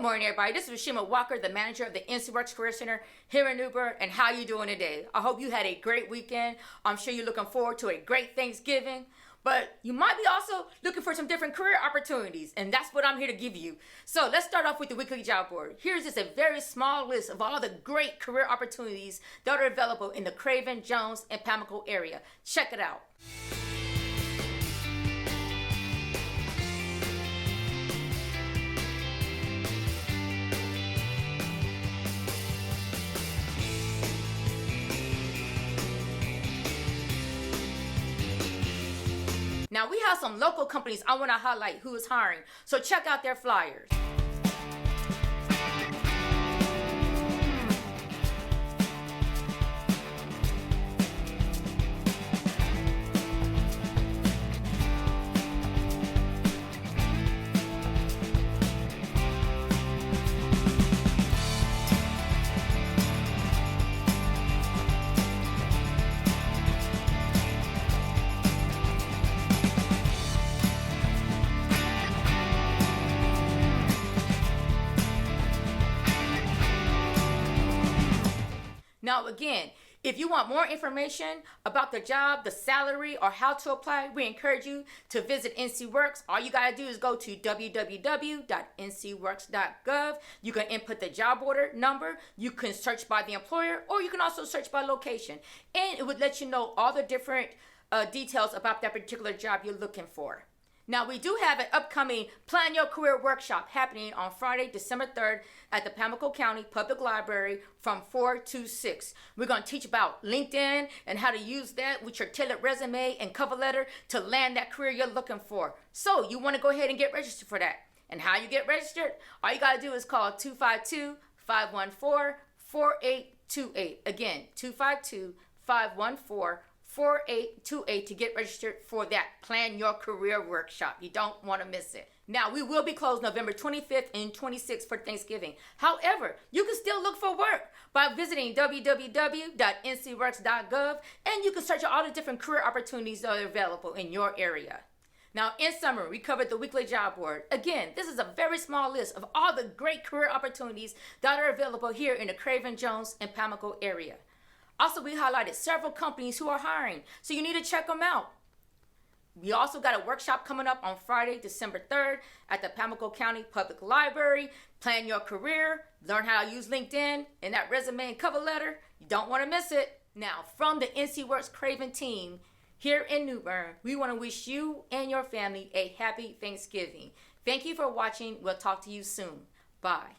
morning, everybody. This is Rashima Walker, the manager of the NCWorks Career Center here in New Bern. And how you doing today? I hope you had a great weekend. I'm sure you're looking forward to a great Thanksgiving. But you might be also looking for some different career opportunities, and that's what I'm here to give you. So let's start off with the weekly job board. Here's just a very small list of all the great career opportunities that are available in the Craven, Jones, and Pamlico area. Check it out. Now we have some local companies I want to highlight who is hiring, so check out their flyers. Now again, if you want more information about the job, the salary, or how to apply, we encourage you to visit NCWorks. All you gotta do is go to www.ncworks.gov. You can input the job order number, you can search by the employer, or you can also search by location. And it would let you know all the different details about that particular job you're looking for. Now, we do have an upcoming Plan Your Career workshop happening on Friday, December 3rd at the Pamlico County Public Library from 4 to 6. We're going to teach about LinkedIn and how to use that with your tailored resume and cover letter to land that career you're looking for. So you want to go ahead and get registered for that. And how you get registered? All you got to do is call 252-514-4828. Again, 252-514-4828 to get registered for that Plan Your Career workshop. You don't want to miss it. Now, we will be closed November 25th and 26th for Thanksgiving. However, you can still look for work by visiting www.ncworks.gov, and you can search all the different career opportunities that are available in your area. Now, in summary, we covered the weekly job board. Again, this is a very small list of all the great career opportunities that are available here in the Craven, Jones, and Pamlico area. Also, we highlighted several companies who are hiring, so you need to check them out. We also got a workshop coming up on Friday, December 3rd at the Pamlico County Public Library. Plan your career, learn how to use LinkedIn and that resume and cover letter. You don't want to miss it. Now, from the NCWorks Craven team here in New Bern, we want to wish you and your family a happy Thanksgiving. Thank you for watching. We'll talk to you soon. Bye.